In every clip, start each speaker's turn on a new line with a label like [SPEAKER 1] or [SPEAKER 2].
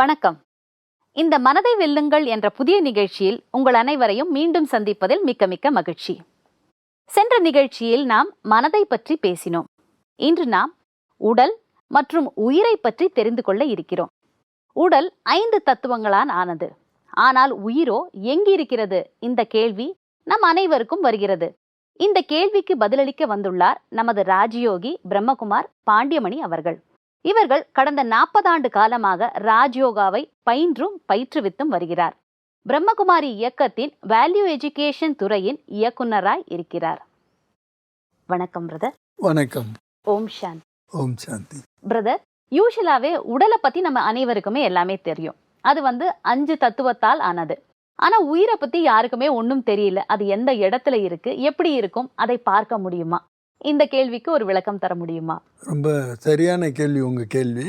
[SPEAKER 1] வணக்கம். இந்த மனதை வெல்லுங்கள் என்ற புதிய நிகழ்ச்சியில் உங்கள் அனைவரையும் மீண்டும் சந்திப்பதில் மிக்க மிக்க மகிழ்ச்சி. சென்ற நிகழ்ச்சியில் நாம் மனதை பற்றி பேசினோம். இன்று நாம் உடல் மற்றும் உயிரை பற்றி தெரிந்து கொள்ள இருக்கிறோம். உடல் 5 தத்துவங்களால் ஆனது. ஆனால் உயிரோ எங்கிருக்கிறது? இந்த கேள்வி நம் அனைவருக்கும் வருகிறது. இந்த கேள்விக்கு பதிலளிக்க வந்துள்ளார் நமது ராஜயோகி பிரம்மகுமார் பாண்டியமணி அவர்கள். இவர்கள் கடந்த 40 ஆண்டு காலமாக ராஜயோகாவை பயின்றும் பயிற்றுவித்தும் வருகிறார். பிரம்மகுமாரி இயக்கத்தின் வேல்யூ எஜுகேஷன் துறையின் இயக்குனராய் இருக்கிறார். வணக்கம் பிரதர்.
[SPEAKER 2] வணக்கம்.
[SPEAKER 1] ஓம் சாந்தி.
[SPEAKER 2] ஓம் சாந்தி.
[SPEAKER 1] பிரதர், யூஷுவலாவே உடலை பத்தி நம்ம அனைவருக்குமே எல்லாமே தெரியும். அது 5 தத்துவத்தால் ஆனது. ஆனா உயிரை பத்தி யாருக்குமே ஒன்றும் தெரியல. அது எந்த இடத்துல இருக்கு, எப்படி இருக்கும், அதை பார்க்க முடியுமா? இந்த கேள்விக்கு ஒரு விளக்கம் தர முடியுமா?
[SPEAKER 2] ரொம்ப சரியான கேள்வி உங்கள் கேள்வி.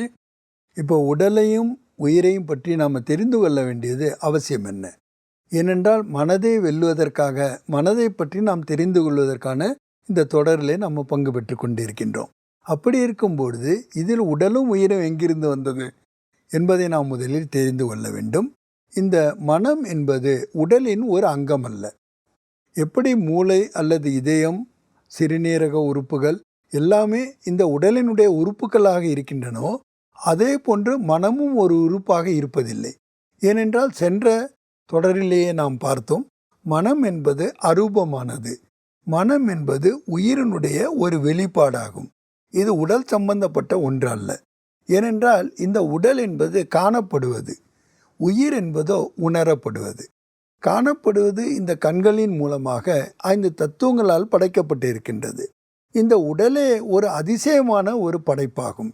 [SPEAKER 2] இப்போ உடலையும் உயிரையும் பற்றி நாம் தெரிந்து கொள்ள வேண்டியது அவசியம் என்ன? ஏனென்றால் மனதை வெல்லுவதற்காக, மனதை பற்றி நாம் தெரிந்து கொள்வதற்கான இந்த தொடரிலே நம்ம பங்கு பெற்று கொண்டிருக்கின்றோம். அப்படி இருக்கும்பொழுது இதில் உடலும் உயிரும் எங்கிருந்து வந்தது என்பதை நாம் முதலில் தெரிந்து கொள்ள வேண்டும். இந்த மனம் என்பது உடலின் ஒரு அங்கம் அல்ல. எப்படி மூளை அல்லது இதயம், சிறுநீரக உறுப்புகள் எல்லாமே இந்த உடலினுடைய உறுப்புகளாக இருக்கின்றனோ, அதே போன்று மனமும் ஒரு உறுப்பாக இருப்பதில்லை. ஏனென்றால் சென்ற தொடரிலேயே நாம் பார்த்தோம், மனம் என்பது அரூபமானது. மனம் என்பது உயிரினுடைய ஒரு வெளிப்பாடாகும். இது உடல் சம்பந்தப்பட்ட ஒன்று அல்ல. ஏனென்றால் இந்த உடல் என்பது காணப்படுவது, உயிர் என்பதோ உணரப்படுவது. காணப்படுவது இந்த கண்களின் மூலமாக 5 தத்துவங்களால் படைக்கப்பட்டு இருக்கின்றது. இந்த உடலே ஒரு அதிசயமான ஒரு படைப்பாகும்.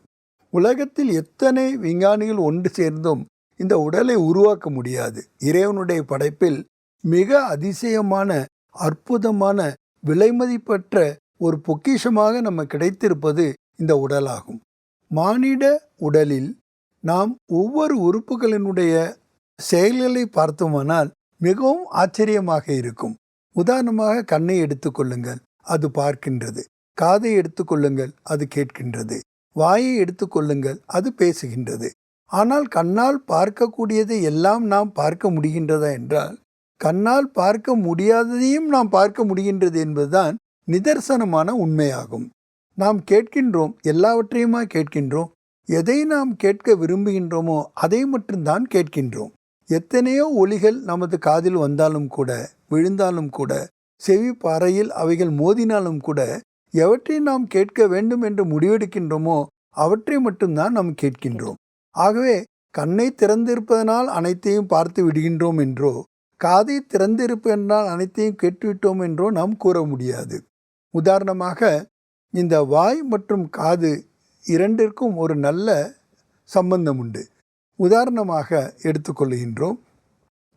[SPEAKER 2] உலகத்தில் எத்தனை விஞ்ஞானிகள் ஒன்று சேர்ந்தும் இந்த உடலை உருவாக்க முடியாது. இறைவனுடைய படைப்பில் மிக அதிசயமான, அற்புதமான, விலைமதிப்பற்ற ஒரு பொக்கிஷமாக நம்ம கிடைத்திருப்பது இந்த உடலாகும். மானிட உடலில் நாம் ஒவ்வொரு உறுப்புகளினுடைய செயல்களை பார்த்தோமானால் மிகவும் ஆச்சரியமாக இருக்கும். உதாரணமாக கண்ணை எடுத்துக்கொள்ளுங்கள், அது பார்க்கின்றது. காதை எடுத்துக்கொள்ளுங்கள், அது கேட்கின்றது. வாயை எடுத்துக்கொள்ளுங்கள், அது பேசுகின்றது. ஆனால் கண்ணால் பார்க்கக்கூடியதை எல்லாம் நாம் பார்க்க முடிகின்றதா என்றால், கண்ணால் பார்க்க முடியாததையும் நாம் பார்க்க முடிகின்றது என்பதுதான் நிதர்சனமான உண்மையாகும். நாம் கேட்கின்றோம், எல்லாவற்றையுமா கேட்கின்றோம்? எதை நாம் கேட்க விரும்புகின்றோமோ அதை மட்டும்தான் கேட்கின்றோம். எத்தனையோ ஒலிகள் நமது காதில் வந்தாலும் கூட, விழுந்தாலும் கூட, செவி பாறையில் அவைகள் மோதினாலும் கூட, எவற்றை நாம் கேட்க வேண்டும் என்று முடிவெடுக்கின்றோமோ அவற்றை மட்டும்தான் நாம் கேட்கின்றோம். ஆகவே கண்ணை திறந்திருப்பதனால் அனைத்தையும் பார்த்து விடுகின்றோம் என்றோ, காதை திறந்திருப்பதனால் அனைத்தையும் கேட்டுவிட்டோம் என்றோ நாம் கூற முடியாது. உதாரணமாக இந்த வாய் மற்றும் காது இரண்டிற்கும் ஒரு நல்ல சம்பந்தம் உண்டு. உதாரணமாக எடுத்துக்கொள்கின்றோம்,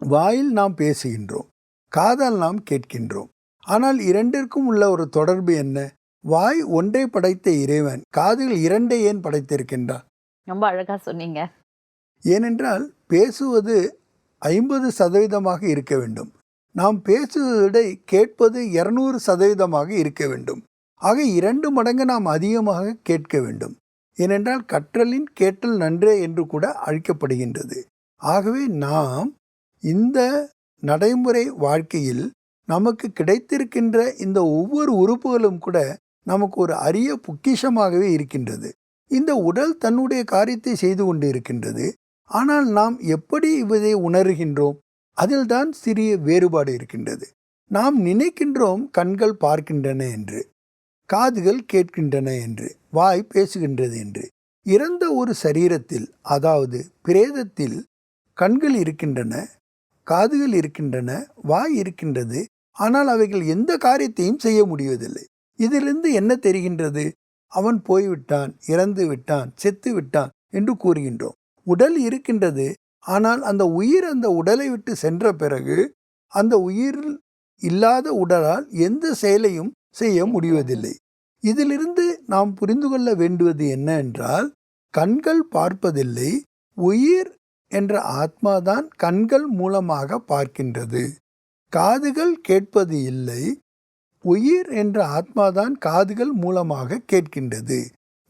[SPEAKER 2] வாயில் நாம் பேசுகின்றோம், காதால் நாம் கேட்கின்றோம். ஆனால் இரண்டிற்கும் உள்ள ஒரு தொடர்பு என்ன? வாய் ஒன்றை படைத்த இறைவன் காதுகள் 2 ஏன் படைத்திருக்கின்றார்?
[SPEAKER 1] ரொம்ப அழகா சொன்னீங்க.
[SPEAKER 2] ஏனென்றால் பேசுவது 50% இருக்க வேண்டும். நாம் பேசுவதை கேட்பது 200% இருக்க வேண்டும். ஆக 2 மடங்கு நாம் அதிகமாக கேட்க வேண்டும். ஏனென்றால் கற்றலின் கேட்டல் நன்றே என்று கூட அழைக்கப்படுகின்றது. ஆகவே நாம் இந்த நடைமுறை வாழ்க்கையில் நமக்கு கிடைத்திருக்கின்ற இந்த ஒவ்வொரு உறுப்புகளும் கூட நமக்கு ஒரு அரிய பொக்கிஷமாகவே இருக்கின்றது. இந்த உடல் தன்னுடைய காரியத்தை செய்து கொண்டு இருக்கின்றது. ஆனால் நாம் எப்படி இதை உணர்கின்றோம்? அதில்தான் சிறிய வேறுபாடு இருக்கின்றது. நாம் நினைக்கின்றோம் கண்கள் பார்க்கின்றன என்று, காதுகள் கேட்கின்றன என்று, வாய் பேசுகின்றது என்று. இறந்த ஒரு சரீரத்தில், அதாவது பிரேதத்தில் கண்கள் இருக்கின்றன, காதுகள் இருக்கின்றன, வாய் இருக்கின்றது. ஆனால் அவைகள் எந்த காரியத்தையும் செய்ய முடிவதில்லை. இதிலிருந்து என்ன தெரிகின்றது? அவன் போய்விட்டான், இறந்து விட்டான், செத்து விட்டான் என்று கூறுகின்றோம். உடல் இருக்கின்றது. ஆனால் அந்த உயிர் அந்த உடலை விட்டு சென்ற பிறகு அந்த உயிர் இல்லாத உடலால் எந்த செயலையும் செய்ய முடிவதில்லை. இதிலிருந்து நாம் புரிந்து கொள்ள வேண்டுவது என்ன என்றால், கண்கள் பார்ப்பதில்லை, உயிர் என்ற ஆத்மாதான் கண்கள் மூலமாக பார்க்கின்றது. காதுகள் கேட்பது இல்லை, உயிர் என்ற ஆத்மாதான் காதுகள் மூலமாக கேட்கின்றது.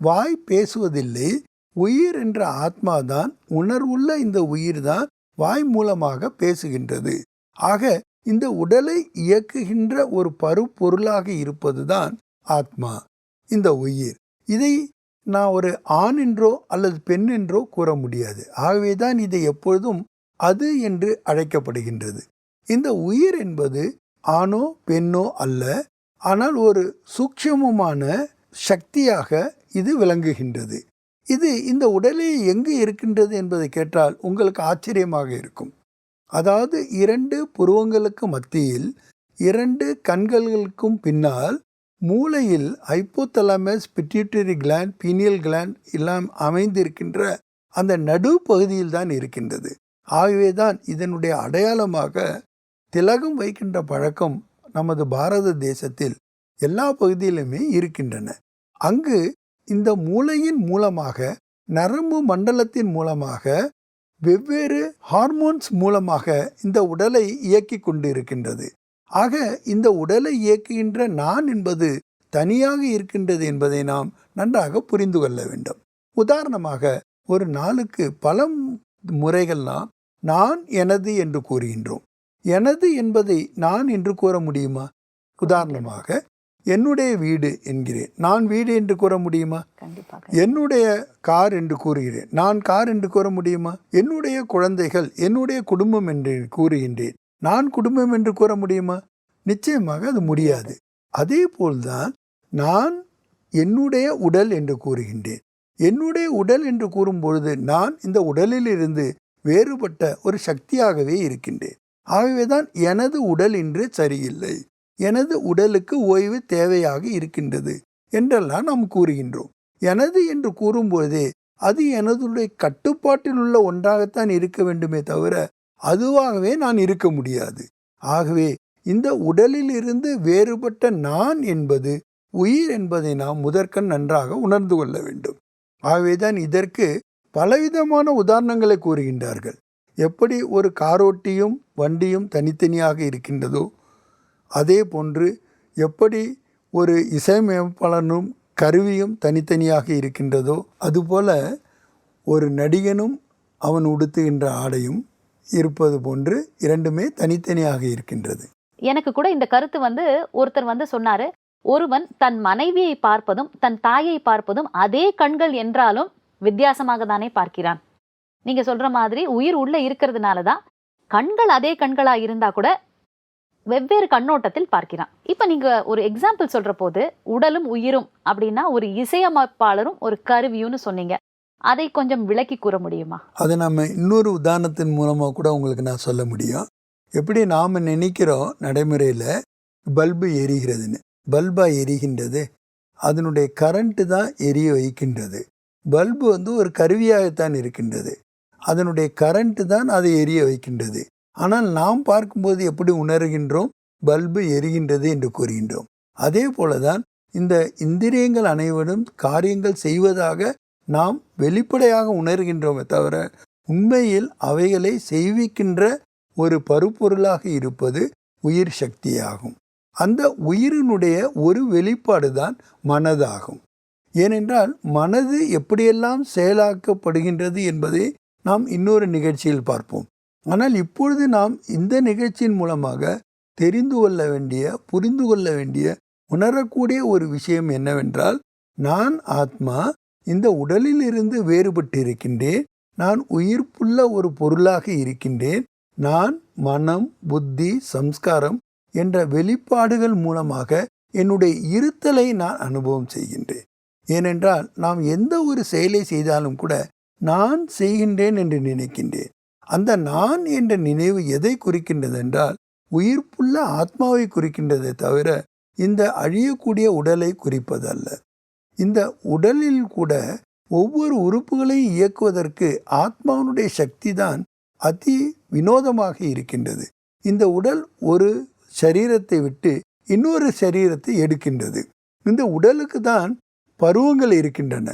[SPEAKER 2] வாய் பேசுவதில்லை, உயிர் என்ற ஆத்மாதான், உணர்வுள்ள இந்த உயிர் தான் வாய் மூலமாக பேசுகின்றது. ஆக இந்த உடலை இயக்குகின்ற ஒரு பருப்பொருளாக இருப்பதுதான் ஆத்மா, இந்த உயிர். இதை நான் ஒரு ஆண் என்றோ அல்லது பெண் என்றோ கூற முடியாது. ஆகவேதான் இதை எப்பொழுதும் அது என்று அழைக்கப்படுகின்றது. இந்த உயிர் என்பது ஆணோ பெண்ணோ அல்ல, ஆனால் ஒரு சூக்ஷ்மமான சக்தியாக இது விளங்குகின்றது. இது இந்த உடலில் எங்கு இருக்கின்றது என்பதை கேட்டால் உங்களுக்கு ஆச்சரியமாக இருக்கும். அதாவது 2 புருவங்களுக்கு மத்தியில், 2 கண்களுக்கும் பின்னால், மூளையில் hypothalamus, pituitary gland, pineal gland எல்லாம் அமைந்திருக்கின்ற அந்த நடு பகுதியில் தான் இருக்கின்றது. ஆகவேதான் இதனுடைய அடையாளமாக திலகம் வைக்கின்ற பழக்கம் நமது பாரத தேசத்தில் எல்லா பகுதியிலுமே இருக்கின்றன. அங்கு இந்த மூளையின் மூலமாக, நரம்பு மண்டலத்தின் மூலமாக, வெவ்வேறு ஹார்மோன்ஸ் மூலமாக இந்த உடலை இயக்கி கொண்டு இருக்கின்றது. ஆக இந்த உடலை இயக்குகின்ற நான் என்பது தனியாக இருக்கின்றது என்பதை நாம் நன்றாக புரிந்து கொள்ள வேண்டும். உதாரணமாக, ஒரு நாளுக்கு பல முறைகள் நான் எனது என்று கூறுகின்றோம். எனது என்பதை நான் என்று கூற முடியுமா? உதாரணமாக, என்னுடைய வீடு என்கிறேன், நான் வீடு என்று கூற முடியுமா? என்னுடைய கார் என்று கூறுகிறேன், நான் கார் என்று கூற முடியுமா? என்னுடைய குழந்தைகள், என்னுடைய குடும்பம் என்று கூறுகின்றேன், நான் குடும்பம் என்று கூற முடியுமா? நிச்சயமாக அது முடியாது. அதே போல்தான் நான் என்னுடைய உடல் என்று கூறுகின்றேன். என்னுடைய உடல் என்று கூறும் பொழுது நான் இந்த உடலில் இருந்து வேறுபட்ட ஒரு சக்தியாகவே இருக்கின்றேன். ஆகவேதான் எனது உடல் இன்று சரியில்லை, எனது உடலுக்கு ஓய்வு தேவையாக இருக்கின்றது என்றெல்லாம் நாம் கூறுகின்றோம். எனது என்று கூறும்போதே அது எனதுடைய கட்டுப்பாட்டில் உள்ள ஒன்றாகத்தான் இருக்க வேண்டுமே தவிர அதுவாகவே நான் இருக்க முடியாது. ஆகவே இந்த உடலில் இருந்து வேறுபட்ட நான் என்பது உயிர் என்பதை நாம் முதற்கண் நன்றாக உணர்ந்து கொள்ள வேண்டும். ஆகவேதான் இதற்கு பலவிதமான உதாரணங்களை கூறுகின்றார்கள். எப்படி ஒரு காரோட்டியும் வண்டியும் தனித்தனியாக இருக்கின்றதோ, அதே போன்று எப்படி ஒரு இசையமைப்பாளனும் கருவியும் தனித்தனியாக இருக்கின்றதோ, அதுபோல ஒரு நடிகனும் அவன் உடுத்துகின்ற ஆடையும் இருப்பது போன்று இரண்டுமே தனித்தனியாக இருக்கின்றது.
[SPEAKER 1] எனக்கு கூட இந்த கருத்து ஒருத்தர் சொன்னாரு, ஒருவன் தன் மனைவியை பார்ப்பதும் தன் தாயை பார்ப்பதும் அதே கண்கள் என்றாலும் வித்தியாசமாக தானே பார்க்கிறான். நீங்க சொல்ற மாதிரி உயிர் உள்ள இருக்கிறதுனாலதான் கண்கள் அதே கண்களா இருந்தா கூட வெவ்வேறு கண்ணோட்டத்தில் பார்க்கிறான். இப்ப நீங்க ஒரு எக்ஸாம்பிள் சொல்ற போது உடலும் உயிரும் அப்படின்னா ஒரு இசையமைப்பாளரும் ஒரு கருவியும்னு சொன்னீங்க. அதை கொஞ்சம் விளக்கி கூற முடியுமா?
[SPEAKER 2] அதை நம்ம இன்னொரு உதாரணத்தின் மூலமாக கூட உங்களுக்கு நான் சொல்ல முடியும். எப்படி நாம் நினைக்கிறோம் நடைமுறையில் பல்பு எரிகிறதுன்னு, பல்பா எரிகின்றது, அதனுடைய கரண்ட்டு தான் எரிய வைக்கின்றது. பல்பு ஒரு கருவியாகத்தான் இருக்கின்றது, அதனுடைய கரண்ட்டு தான் அதை எரிய வைக்கின்றது. ஆனால் நாம் பார்க்கும்போது எப்படி உணர்கின்றோம்? பல்பு எரிகின்றது என்று கூறுகின்றோம். அதே போலதான் இந்த இந்திரியங்கள் அனைவரும் காரியங்கள் செய்வதாக நாம் வெளிப்படையாக உணர்கின்றோமே தவிர உண்மையில் அவைகளை செய்விக்கின்ற ஒரு பருப்பொருளாக இருப்பது உயிர் சக்தியாகும். அந்த உயிரினுடைய ஒரு வெளிப்பாடு தான் மனதாகும். ஏனென்றால் மனது எப்படியெல்லாம் செயலாக்கப்படுகின்றது என்பதை நாம் இன்னொரு நிகழ்ச்சியில் பார்ப்போம். ஆனால் இப்பொழுது நாம் இந்த நிகழ்ச்சியின் மூலமாக தெரிந்து கொள்ள வேண்டிய, புரிந்து கொள்ள வேண்டிய, உணரக்கூடிய ஒரு விஷயம் என்னவென்றால், நான் ஆத்மா இந்த உடலில் இருந்து வேறுபட்டு இருக்கின்றேன், நான் உயிர்ப்புள்ள ஒரு பொருளாக இருக்கின்றேன், நான் மனம், புத்தி, சம்ஸ்காரம் என்ற வெளிப்பாடுகள் மூலமாக என்னுடைய இருத்தலை நான் அனுபவம் செய்கின்றேன். ஏனென்றால் நாம் எந்த ஒரு செயலை செய்தாலும் கூட நான் செய்கின்றேன் என்று நினைக்கின்றேன். அந்த நான் என்ற நினைவு எதை குறிக்கின்றது என்றால் உயிர்ப்புள்ள ஆத்மாவை குறிக்கின்றதை தவிர இந்த அழியக்கூடிய உடலை குறிப்பதல்ல. இந்த உடலில் கூட ஒவ்வொரு உறுப்புகளையும் இயக்குவதற்கு ஆத்மாவுடைய சக்தி தான் அதி வினோதமாக இருக்கின்றது. இந்த உடல் ஒரு சரீரத்தை விட்டு இன்னொரு சரீரத்தை எடுக்கின்றது. இந்த உடலுக்கு தான் பருவங்கள் இருக்கின்றன,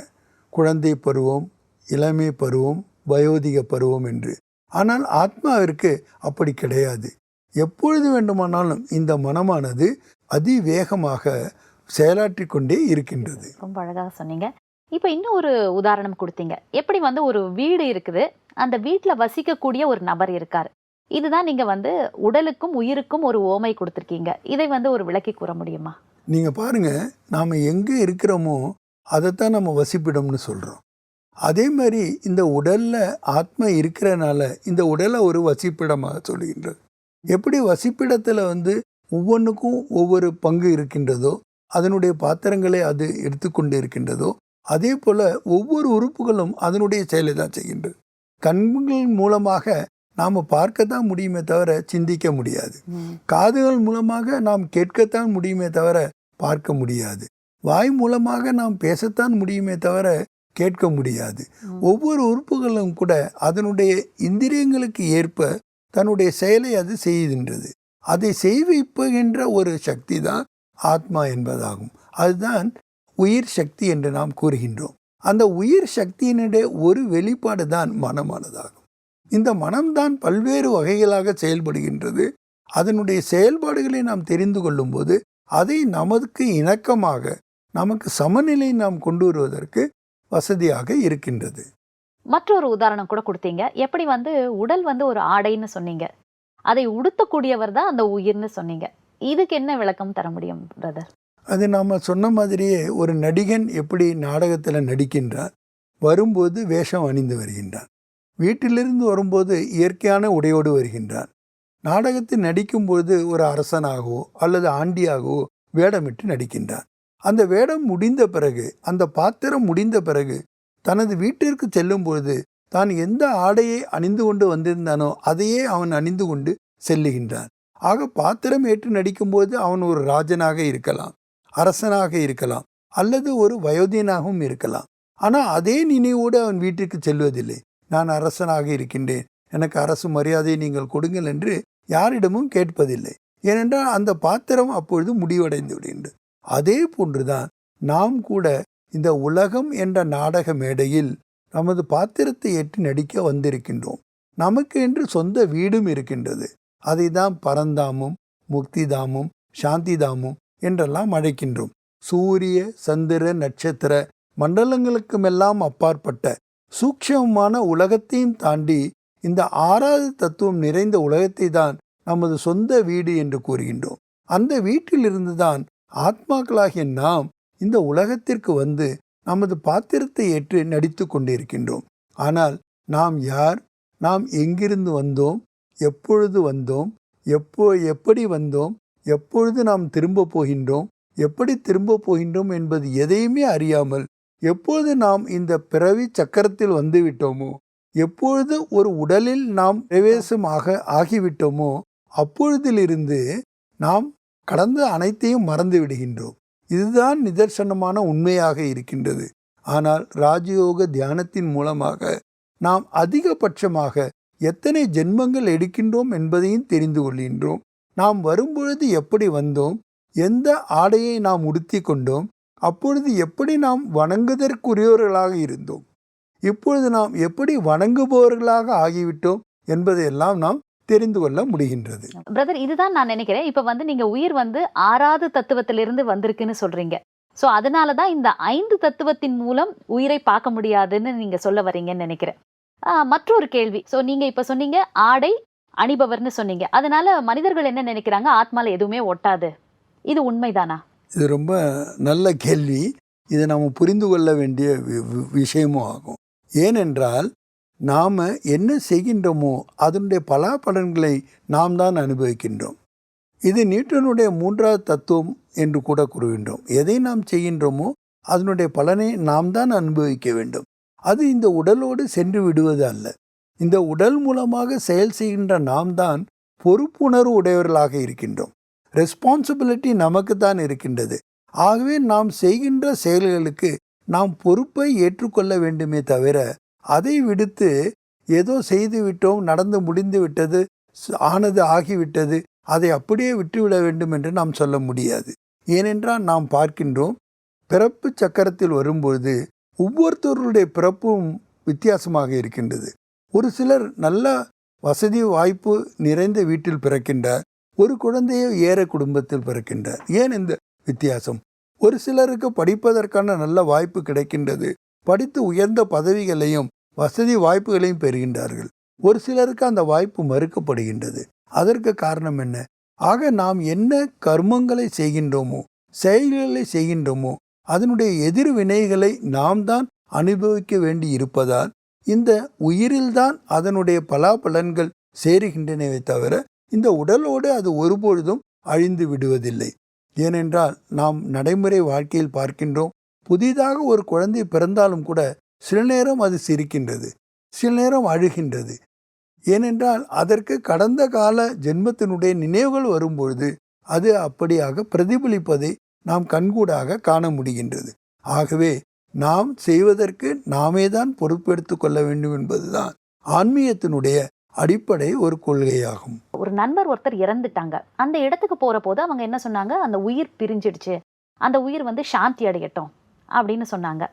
[SPEAKER 2] குழந்தை பருவம், இளமை பருவம், வயோதிக பருவம் என்று. ஆனால் ஆத்மாவிற்கு அப்படி கிடையாது. எப்பொழுது வேண்டுமானாலும் இந்த மனமானது அதிவேகமாக செயலாற்றிக் கொண்டே இருக்கின்றது.
[SPEAKER 1] ரொம்ப அழகாக சொன்னீங்க. இப்ப இன்னும் ஒரு உதாரணம் குடுத்தீங்க. எப்படி வந்து ஒரு வீடு இருக்குது. அந்த வீட்ல வசிக்கக்கூடிய ஒரு நபர் இருக்காரு. இதுதான் நீங்க வந்து உடலுக்கும், உயிருக்கும் ஒரு உவமை குடுத்திருக்கீங்க. இதை வந்து ஒரு விளக்கி கூற முடியுமா?
[SPEAKER 2] நீங்க பாருங்க, நாம எங்க இருக்கிறோமோ அதைத்தான் நம்ம வசிப்பிடம்னு சொல்றோம். அதே மாதிரி இந்த உடல்ல ஆத்மா இருக்கிறனால இந்த உடலை ஒரு வசிப்பிடமாக சொல்கின்றது. எப்படி வசிப்பிடத்துல வந்து ஒவ்வொன்றுக்கும் ஒவ்வொரு பங்கு இருக்கின்றதோ, அதனுடைய பாத்திரங்களை அது எடுத்துக்கொண்டு இருக்கின்றதோ, அதே போல ஒவ்வொரு உறுப்புகளும் அதனுடைய செயலை தான் செய்கின்றது. கண்கள் மூலமாக நாம் பார்க்கத்தான் முடியுமே தவிர சிந்திக்க முடியாது. காதுகள் மூலமாக நாம் கேட்கத்தான் முடியுமே தவிர பார்க்க முடியாது. வாய் மூலமாக நாம் பேசத்தான் முடியுமே தவிர கேட்க முடியாது. ஒவ்வொரு உறுப்புகளும் கூட அதனுடைய இந்திரியங்களுக்கு ஏற்ப தன்னுடைய செயலை அது செய்கின்றது. அதை செய்விப்புகின்ற ஒரு சக்தி தான் ஆத்மா என்பதாகும். அதுதான் உயிர் சக்தி என்று நாம் கூறுகின்றோம். அந்த உயிர் சக்தியினுடைய ஒரு வெளிப்பாடு தான் மனமானதாகும். இந்த மனம்தான் பல்வேறு வகைகளாக செயல்படுகின்றது. அதனுடைய செயல்பாடுகளை நாம் தெரிந்து கொள்ளும்போது அதை நமக்கு இணக்கமாக நமக்கு சமநிலை நாம் கொண்டு வருவதற்கு வசதியாக இருக்கின்றது.
[SPEAKER 1] மற்றொரு உதாரணம் கூட குடுத்தீங்க. எப்படி வந்து உடல் வந்து ஒரு ஆடைன்னு சொன்னீங்க. அதை உடுத்தக்கூடியவர் தான் அந்த உயிர்ன்னு சொன்னீங்க. இதுக்கு என்ன விளக்கம் தர முடியும் பிரதர்?
[SPEAKER 2] அது நாம் சொன்ன மாதிரியே ஒரு நடிகன் எப்படி நாடகத்தில் நடிக்கின்றார், வரும்போது வேஷம் அணிந்து வருகின்றான். வீட்டிலிருந்து வரும்போது இயற்கையான உடையோடு வருகின்றான். நாடகத்தில் நடிக்கும்போது ஒரு அரசனாகவோ அல்லது ஆண்டியாகவோ வேடமிட்டு நடிக்கின்றான். அந்த வேடம் முடிந்த பிறகு, அந்த பாத்திரம் முடிந்த பிறகு தனது வீட்டிற்கு செல்லும்போது தான் எந்த ஆடையை அணிந்து கொண்டு வந்திருந்தானோ அதையே அவன் அணிந்து கொண்டு செல்லுகின்றான். ஆக பாத்திரம் ஏற்று நடிக்கும்போது அவன் ஒரு ராஜனாக இருக்கலாம், அரசனாக இருக்கலாம், அல்லது ஒரு வயோதிகனாகவும் இருக்கலாம். ஆனால் அதே நினைவோடு அவன் வீட்டிற்கு செல்வதில்லை. நான் அரசனாக இருக்கின்றேன், எனக்கு அரசு மரியாதையை நீங்கள் கொடுங்கள் என்று யாரிடமும் கேட்பதில்லை. ஏனென்றால் அந்த பாத்திரம் அப்பொழுது முடிவடைந்து விடுகின்றது. அதே போன்றுதான் நாம் கூட இந்த உலகம் என்ற நாடக மேடையில் நமது பாத்திரத்தை ஏற்று நடிக்க வந்திருக்கின்றோம். நமக்கு என்று சொந்த வீடும் இருக்கின்றது. அதை தான் பரந்தாமும், முக்திதாமும், சாந்திதாமும் என்றெல்லாம் அழைக்கின்றோம். சூரிய சந்திர நட்சத்திர மண்டலங்களுக்குமெல்லாம் அப்பாற்பட்ட சூக்ஷ்மமான உலகத்தையும் தாண்டி இந்த ஆறாவது தத்துவம் நிறைந்த உலகத்தை தான் நமது சொந்த வீடு என்று கூறுகின்றோம். அந்த வீட்டிலிருந்து தான் ஆத்மாக்களாகிய நாம் இந்த உலகத்திற்கு வந்து நமது பாத்திரத்தை ஏற்று நடித்து கொண்டிருக்கின்றோம். ஆனால் நாம் யார், நாம் எங்கிருந்து வந்தோம், எப்பொழுது வந்தோம், எப்படி வந்தோம், எப்பொழுது நாம் திரும்ப போகின்றோம், எப்படி திரும்ப போகின்றோம் என்பது எதையுமே அறியாமல் எப்பொழுது நாம் இந்த பிறவி சக்கரத்தில் வந்துவிட்டோமோ, எப்பொழுது ஒரு உடலில் நாம் பிரவேசமாக ஆகிவிட்டோமோ அப்பொழுதிலிருந்து நாம் கடந்த அனைத்தையும் மறந்து விடுகின்றோம். இதுதான் நிதர்சனமான உண்மையாக இருக்கின்றது. ஆனால் ராஜயோக தியானத்தின் மூலமாக நாம் அதிகபட்சமாக எத்தனை ஜென்மங்கள் எடுக்கின்றோம் என்பதையும் தெரிந்து கொள்கின்றோம். நாம் வரும்பொழுது எப்படி வந்தோம், எந்த ஆடையை நாம் உடுத்தி கொண்டோம், அப்பொழுது எப்படி நாம் வணங்குவதற்குரியவர்களாக இருந்தோம், இப்பொழுது நாம் எப்படி வணங்குபவர்களாக ஆகிவிட்டோம் என்பதையெல்லாம் நாம் தெரிந்து கொள்ள முடிகின்றது.
[SPEAKER 1] பிரதர், இதுதான் நான் நினைக்கிறேன். இப்ப வந்து நீங்க உயிர் வந்து ஆறாவது தத்துவத்திலிருந்து வந்திருக்குன்னு சொல்றீங்க. சோ அதனாலதான் இந்த 5 தத்துவத்தின் மூலம் உயிரை பார்க்க முடியாதுன்னு நீங்க சொல்ல வரீங்கன்னு நினைக்கிறேன். மற்றொரு கேள்வி. சோ நீங்க இப்ப சொன்னீங்க ஆடை அணிபவர்னு சொன்னீங்க. அதனால மனிதர்கள் என்ன நினைக்கிறாங்க, ஆத்மால எதுவுமே ஒட்டாது. இது உண்மைதானா?
[SPEAKER 2] இது ரொம்ப நல்ல கேள்வி. இதை நாம் புரிந்து கொள்ள வேண்டிய விஷயமும் ஆகும். ஏனென்றால் நாம் என்ன செய்கின்றோமோ அதனுடைய பலாபலன்களை நாம் தான் அனுபவிக்கின்றோம். இது நியூட்டனுடைய 3வது தத்துவம் என்று கூட கூறுகின்றோம். எதை நாம் செய்கின்றோமோ அதனுடைய பலனை நாம் தான் அனுபவிக்க வேண்டும். அது இந்த உடலோடு சென்று விடுவது அல்ல. இந்த உடல் மூலமாக செயல் செய்கின்ற நாம் தான் பொறுப்புணர்வு உடையவர்களாக இருக்கின்றோம். ரெஸ்பான்சிபிலிட்டி நமக்கு தான் இருக்கின்றது. ஆகவே நாம் செய்கின்ற செயல்களுக்கு நாம் பொறுப்பை ஏற்றுக்கொள்ள வேண்டுமே தவிர அதை விடுத்து ஏதோ செய்து விட்டோம், நடந்து முடிந்து விட்டது, ஆனது ஆகிவிட்டது, அதை அப்படியே விட்டுவிட வேண்டும் என்று நாம் சொல்ல முடியாது. ஏனென்றால் நாம் பார்க்கின்றோம், பிறப்பு சக்கரத்தில் வரும்பொழுது ஒவ்வொருத்தருடைய பிறப்பும் வித்தியாசமாக இருக்கின்றது. ஒரு சிலர் நல்ல வசதி வாய்ப்பு நிறைந்த வீட்டில் பிறக்கின்றார், ஒரு குழந்தையோ ஏற குடும்பத்தில் பிறக்கின்றார். ஏன் இந்த வித்தியாசம்? ஒரு சிலருக்கு படிப்பதற்கான நல்ல வாய்ப்பு கிடைக்கின்றது. படித்து உயர்ந்த பதவிகளையும் வசதி வாய்ப்புகளையும் பெறுகின்றார்கள். ஒரு சிலருக்கு அந்த வாய்ப்பு மறுக்கப்படுகின்றது. அதற்கு காரணம் என்ன? ஆக நாம் என்ன கர்மங்களை செய்கின்றோமோ, செயல்களை செய்கின்றோமோ, அதனுடைய எதிர்வினைகளை நாம் தான் அனுபவிக்க வேண்டி இருப்பதால் இந்த உயிரில்தான் அதனுடைய பலாபலன்கள் சேருகின்றனவே தவிர இந்த உடலோடு அது ஒருபொழுதும் அழிந்து விடுவதில்லை. ஏனென்றால் நாம் நடைமுறை வாழ்க்கையில் பார்க்கின்றோம், புதிதாக ஒரு குழந்தை பிறந்தாலும் கூட சில நேரம் அது சிரிக்கின்றது, சில நேரம் அழுகின்றது. ஏனென்றால் அதற்கு கடந்த கால ஜென்மத்தினுடைய நினைவுகள் வரும்பொழுது அது அப்படியாக பிரதிபலிப்பதை நாம் கண்கூடாக காண முடிகின்றது. ஆகவே நாம் செய்வதற்கு நாமே தான் பொறுப்பெடுத்து கொள்ள வேண்டும் என்பதுதான் ஆன்மீகத்தினுடைய அடிப்படை ஒரு கொள்கையாகும்.
[SPEAKER 1] ஒரு நண்பர் ஒருத்தர் இறந்துட்டாங்க. அந்த இடத்துக்கு போற போது அவங்க என்ன சொன்னாங்க, அந்த உயிர் பிரிஞ்சிடுச்சு, அந்த உயிர் சாந்தி அடையட்டும் அப்படின்னு சொன்னாங்க.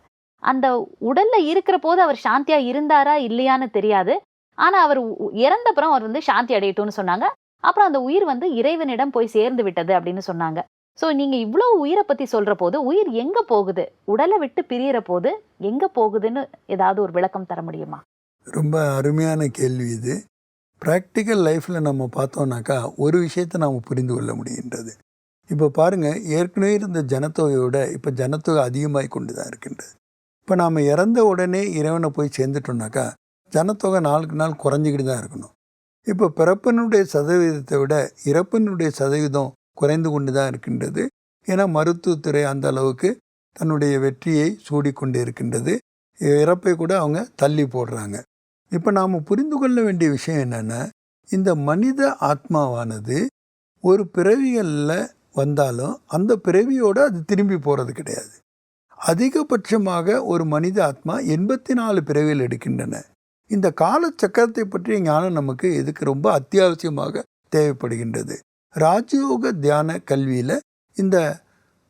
[SPEAKER 1] அந்த உடல்ல இருக்கிற போது அவர் சாந்தியா இருந்தாரா இல்லையான்னு தெரியாது. ஆனா அவர் இறந்தப்புறம் அவர் சாந்தி அடையட்டும்னு சொன்னாங்க. அப்புறம் அந்த உயிர் இறைவனிடம் போய் சேர்ந்து விட்டது அப்படின்னு சொன்னாங்க. ஸோ நீங்க இவ்வளவு உயிரை பத்தி சொல்ற போது உயிர் எங்க போகுது, உடலை விட்டு பிரியற போது எங்க போகுதுன்னு ஏதாவது ஒரு விளக்கம் தர முடியுமா?
[SPEAKER 2] ரொம்ப அருமையான கேள்வி இது. ப்ராக்டிக்கல் லைஃப்பில் நம்ம பார்த்தோம்னாக்கா ஒரு விஷயத்தை நாம் புரிந்து கொள்ள முடிகின்றது. இப்போ பாருங்கள், ஏற்கனவே இருந்த ஜனத்தொகையோட இப்போ ஜனத்தொகை அதிகமாகி கொண்டு தான் இருக்கின்றது. இப்போ நாம் இறந்த உடனே இறைவனை போய் சேர்ந்துட்டோம்னாக்கா ஜனத்தொகை நாளுக்கு நாள் குறைஞ்சிக்கிட்டு தான் இருக்கணும். இப்போ பிறப்பினுடைய சதவீதத்தை விட இறப்பினுடைய சதவீதம் குறைந்து கொண்டு தான் இருக்கின்றது. ஏன்னா மருத்துவத்துறை அந்த அளவுக்கு தன்னுடைய வெற்றியை சூடிக்கொண்டு இருக்கின்றது. இறப்பை கூட அவங்க தள்ளி போடுறாங்க. இப்போ நாம் புரிந்து கொள்ள வேண்டிய விஷயம் என்னென்னா, இந்த மனித ஆத்மாவானது ஒரு பிறவிகளில் வந்தாலும் அந்த பிறவியோடு அது திரும்பி போகிறது கிடையாது. அதிகபட்சமாக ஒரு மனித ஆத்மா 84 பிறவிகள் எடுக்கின்றன. இந்த காலச்சக்கரத்தை பற்றிய ஞானம் நமக்கு இதுக்கு ரொம்ப அத்தியாவசியமாக தேவைப்படுகின்றது. ராஜயோக தியான கல்வியில் இந்த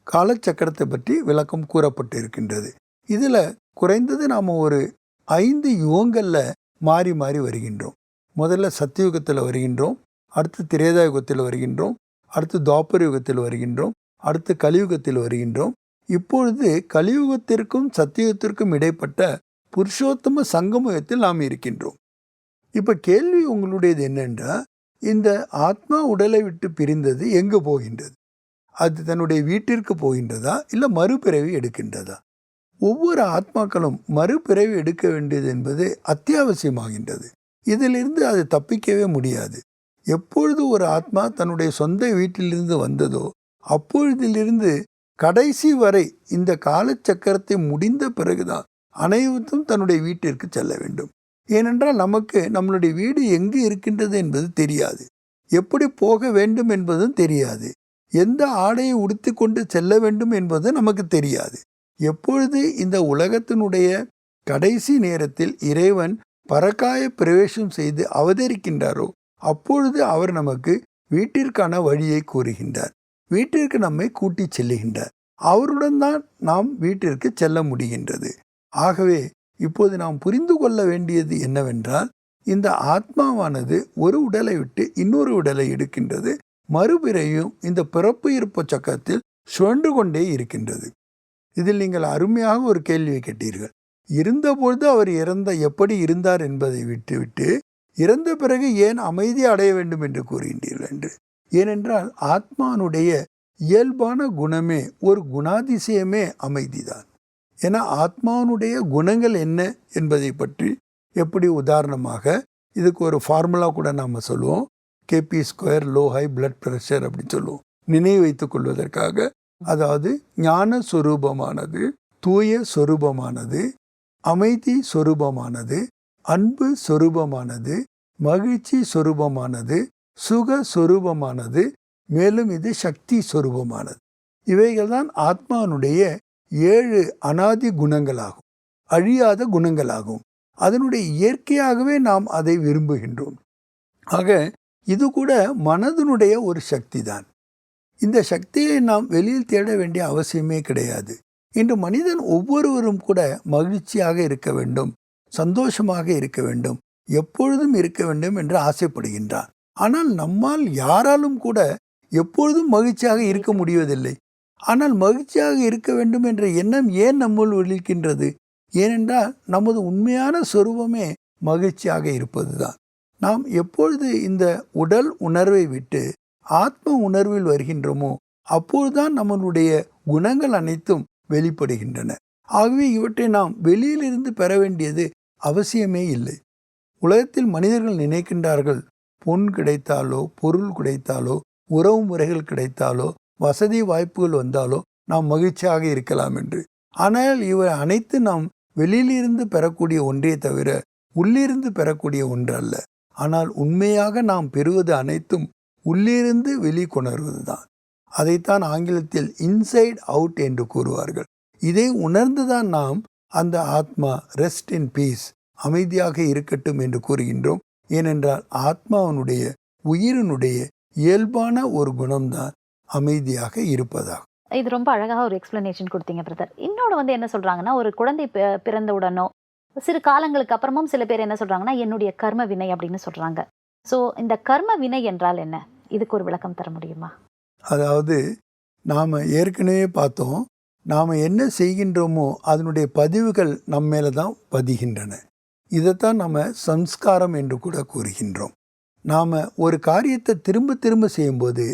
[SPEAKER 2] காலச்சக்கரத்தை பற்றி விளக்கம் கூறப்பட்டு இருக்கின்றது. இதில் குறைந்தது நாம் ஒரு 5 யுகங்களில் மாறி மாறி வருகின்றோம். முதல்ல சத்தியுகத்தில் வருகின்றோம், அடுத்து திரேதா யுகத்தில் வருகின்றோம், அடுத்து துவாபர யுகத்தில் வருகின்றோம், அடுத்து கலியுகத்தில் வருகின்றோம். இப்பொழுது கலியுகத்திற்கும் சத்தியுகத்திற்கும் இடைப்பட்ட புருஷோத்தம சங்கமயுகத்தில் நாம் இருக்கின்றோம். இப்போ கேள்வி உங்களுடையது என்னென்றா, இந்த ஆத்மா உடலை விட்டு பிரிந்தது எங்கே போகின்றது? அது தன்னுடைய வீட்டிற்கு போகின்றதா இல்லை மறுபிறவி எடுக்கின்றதா? ஒவ்வொரு ஆத்மாக்களும் மறுபிறவி எடுக்க வேண்டியது என்பது அத்தியாவசியமாகின்றது. இதிலிருந்து அது தப்பிக்கவே முடியாது. எப்பொழுது ஒரு ஆத்மா தன்னுடைய சொந்த வீட்டிலிருந்து வந்ததோ அப்பொழுதிலிருந்து கடைசி வரை இந்த காலச்சக்கரத்தை முடிந்த பிறகுதான் அனைவரும் தன்னுடைய வீட்டிற்கு செல்ல வேண்டும். ஏனென்றால் நமக்கு நம்மளுடைய வீடு எங்கு இருக்கின்றது என்பது தெரியாது, எப்படி போக வேண்டும் என்பதும் தெரியாது, எந்த ஆடையை உடுத்தி கொண்டு செல்ல வேண்டும் என்பது நமக்கு தெரியாது. எப்பொழுது இந்த உலகத்தினுடைய கடைசி நேரத்தில் இறைவன் பரகாய பிரவேசம் செய்து அவதரிக்கின்றாரோ அப்பொழுது அவர் நமக்கு வீட்டிற்கான வழியை கூறுகின்றார், வீட்டிற்கு நம்மை கூட்டி செல்லுகின்றார். அவருடன் தான் நாம் வீட்டிற்கு செல்ல முடிகின்றது. ஆகவே இப்போது நாம் புரிந்து கொள்ள வேண்டியது என்னவென்றால், இந்த ஆத்மாவானது ஒரு உடலை விட்டு இன்னொரு உடலை எடுக்கின்றது. மறுபிறையும் இந்த பிறப்பு இருப்பு சக்கரத்தில் சுழன்று கொண்டே இருக்கின்றது. இதில் நீங்கள் அருமையாக ஒரு கேள்வியை கேட்டீர்கள். இருந்தபொழுது அவர் எப்படி இருந்தார் என்பதை விட்டுவிட்டு இறந்த பிறகு ஏன் அமைதி அடைய வேண்டும் என்று கூறுகின்றீர்கள் என்று. ஏனென்றால் ஆத்மானுடைய இயல்பான குணமே, ஒரு குணாதிசயமே அமைதிதான். ஏன்னா ஆத்மானுடைய குணங்கள் என்ன என்பதை பற்றி எப்படி உதாரணமாக இதுக்கு ஒரு ஃபார்முலா கூட நாம் சொல்லுவோம். KP² low high blood pressure அப்படின்னு சொல்லுவோம், நினைவு வைத்துக் கொள்வதற்காக. அதாவது ஞான சொரூபமானது, தூய சொரூபமானது, அமைதி சொரூபமானது, அன்பு சொரூபமானது, மகிழ்ச்சி சொரூபமானது, சுக சொரூபமானது, மேலும் இது சக்தி சொரூபமானது. இவைகள் தான் ஆத்மானுடைய 7 அனாதி குணங்களாகும், அழியாத குணங்களாகும். அதனுடைய இயற்கையாகவே நாம் அதை விரும்புகின்றோம். ஆக இது கூட மனதினுடைய ஒரு சக்தி தான். இந்த சக்தியை நாம் வெளியில் தேட வேண்டிய அவசியமே கிடையாது. இன்று மனிதன் ஒவ்வொருவரும் கூட மகிழ்ச்சியாக இருக்க வேண்டும், சந்தோஷமாக இருக்க வேண்டும், எப்பொழுதும் இருக்க வேண்டும் என்று ஆசைப்படுகின்றான். ஆனால் நம்மால் யாராலும் கூட எப்பொழுதும் மகிழ்ச்சியாக இருக்க முடிவதில்லை. ஆனால் மகிழ்ச்சியாக இருக்க வேண்டும் என்ற எண்ணம் ஏன் நம்முள் ஒலிக்கின்றது? ஏனென்றால் நமது உண்மையான சொரூபமே மகிழ்ச்சியாக இருப்பதுதான். நாம் எப்பொழுது இந்த உடல் உணர்வை விட்டு ஆத்ம உணர்வில் வருகின்றோமோ அப்பொழுதுதான் நம்மளுடைய குணங்கள் அனைத்தும் வெளிப்படுகின்றன. ஆகவே இவற்றை நாம் வெளியிலிருந்து பெற வேண்டியது அவசியமே இல்லை. உலகத்தில் மனிதர்கள் நினைக்கின்றார்கள், பொன் கிடைத்தாலோ, பொருள் கிடைத்தாலோ, உறவு முறைகள் கிடைத்தாலோ, வசதி வாய்ப்புகள் வந்தாலோ நாம் மகிழ்ச்சியாக இருக்கலாம் என்று. ஆனால் இவை அனைத்து நாம் வெளியிலிருந்து பெறக்கூடிய ஒன்றே தவிர உள்ளிருந்து பெறக்கூடிய ஒன்று அல்ல. ஆனால் உண்மையாக நாம் பெறுவது அனைத்தும் உள்ளிருந்து வெளிக்கொணர்வதுதான். அதைத்தான் ஆங்கிலத்தில் இன்சைட் அவுட் என்று கூறுவார்கள். இதை உணர்ந்துதான் நாம் அந்த ஆத்மா ரெஸ்ட் இன் பீஸ், அமைதியாக இருக்கட்டும் என்று கூறுகின்றோம். ஏனென்றால் ஆத்மாவனுடைய உயிரினுடைய இயல்பான ஒரு குணம்தான் அமைதியாக இருப்பதாகும்.
[SPEAKER 1] இது ரொம்ப அழகாக ஒரு எக்ஸ்பிளனேஷன் கொடுத்தீங்க பிரதர். இன்னொன்று என்ன சொல்றாங்கன்னா, ஒரு குழந்தை பிறந்தவுடனோ சிறு காலங்களுக்கு அப்புறமும் சில பேர் என்ன சொல்றாங்கன்னா, என்னுடைய கர்ம வினை அப்படின்னு சொல்றாங்க. ஸோ இந்த கர்ம வினை என்றால் என்ன? இதுக்கு ஒரு விளக்கம் தர முடியுமா?
[SPEAKER 2] அதாவது நாம் ஏற்கனவே பார்த்தோம், நாம் என்ன செய்கின்றோமோ அதனுடைய பதிவுகள் நம்ம மேலே தான் பதிகின்றன. இதைத்தான் நம்ம சம்ஸ்காரம் என்று கூட கூறுகின்றோம். நாம் ஒரு காரியத்தை திரும்ப திரும்ப செய்யும்போது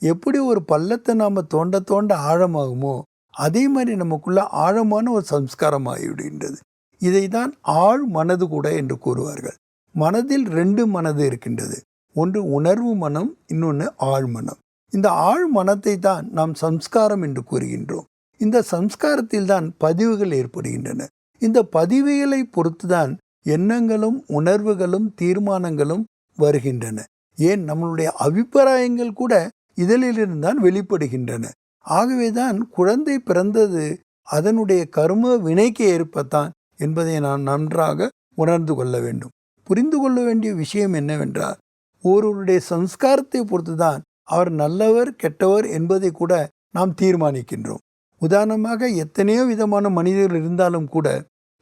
[SPEAKER 2] எப்படி ஒரு பள்ளத்தை நாம் தோண்ட தோண்ட ஆழமாகுமோ அதே மாதிரி நமக்குள்ள ஆழமான ஒரு சம்ஸ்காரம் ஆகிவிடுகின்றது. இதை தான் ஆழ் மனது கூட என்று கூறுவார்கள். மனதில் 2 மனது இருக்கின்றது. ஒன்று உணர்வு மனம், இன்னொன்று ஆழ் மனம். இந்த ஆழ் மனத்தை தான் நாம் சம்ஸ்காரம் என்று கூறுகின்றோம். இந்த சம்ஸ்காரத்தில் தான் பதிவுகள் ஏற்படுகின்றன. இந்த பதிவுகளை பொறுத்துதான் எண்ணங்களும் உணர்வுகளும் தீர்மானங்களும் வருகின்றன. ஏன் நம்மளுடைய அபிப்பிராயங்கள் கூட இதழிலிருந்தான் வெளிப்படுகின்றன. ஆகவேதான் குழந்தை பிறந்தது அதனுடைய கர்ம வினைக்கு ஏற்பத்தான் என்பதை நாம் நன்றாக உணர்ந்து கொள்ள வேண்டும். புரிந்து கொள்ள வேண்டிய விஷயம் என்னவென்றால், ஒருவருடைய சம்ஸ்காரத்தை பொறுத்துதான் அவர் நல்லவர் கெட்டவர் என்பதை கூட நாம் தீர்மானிக்கின்றோம். உதாரணமாக எத்தனையோ விதமான மனிதர்கள் இருந்தாலும் கூட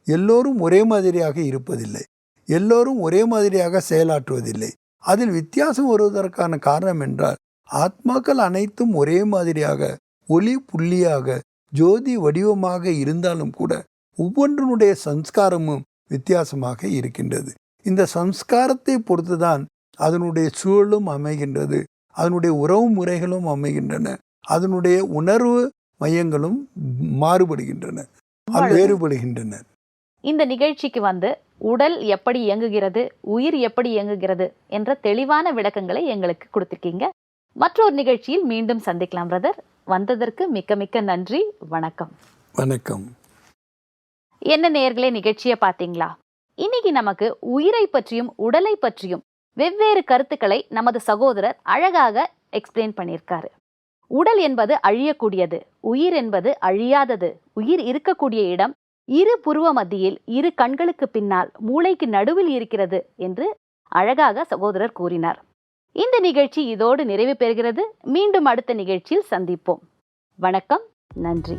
[SPEAKER 2] எல்லோரும் ஒரே மாதிரியாக இருப்பதில்லை, எல்லோரும் ஒரே மாதிரியாக செயலாற்றுவதில்லை. அதில் வித்தியாசம் வருவதற்கான காரணம் என்றால், ஆத்மாக்கள் அனைத்தும் ஒரே மாதிரியாக ஒளி புள்ளியாக ஜோதி வடிவமாக இருந்தாலும் கூட ஒவ்வொன்றினுடைய சம்ஸ்காரமும் வித்தியாசமாக இருக்கின்றது. இந்த சம்ஸ்காரத்தை பொறுத்துதான் அதனுடைய சூழலும் அமைகின்றது, அதனுடைய உறவு முறைகளும் அமைகின்றன, அதனுடைய உணர்வு மையங்களும் மாறுபடுகின்றன, வேறுபடுகின்றன.
[SPEAKER 1] இந்த நிகழ்ச்சிக்கு உடல் எப்படி இயங்குகிறது, உயிர் எப்படி இயங்குகிறது என்ற தெளிவான விளக்கங்களை எங்களுக்கு கொடுத்திருக்கீங்க. மற்றொரு நிகழ்ச்சியில் மீண்டும் சந்திக்கலாம் பிரதர். வந்ததற்கு மிக்க மிக்க நன்றி. வணக்கம்.
[SPEAKER 2] வணக்கம்.
[SPEAKER 1] என்ன நேயர்களே, நிகழ்ச்சியை பார்த்தீங்களா? இன்னைக்கு நமக்கு உயிரை பற்றியும் உடலை பற்றியும் வெவ்வேறு கருத்துக்களை நமது சகோதரர் அழகாக எக்ஸ்பிளைன் பண்ணியிருக்காரு. உடல் என்பது அழியக்கூடியது, உயிர் என்பது அழியாதது. உயிர் இருக்கக்கூடிய இடம் இரு புருவ மத்தியில், இரு கண்களுக்கு பின்னால், மூளைக்கு நடுவில் இருக்கிறது என்று அழகாக சகோதரர் கூறினார். இந்த நிகழ்ச்சி இதோடு நிறைவு பெறுகிறது. மீண்டும் அடுத்த நிகழ்ச்சியில் சந்திப்போம். வணக்கம். நன்றி.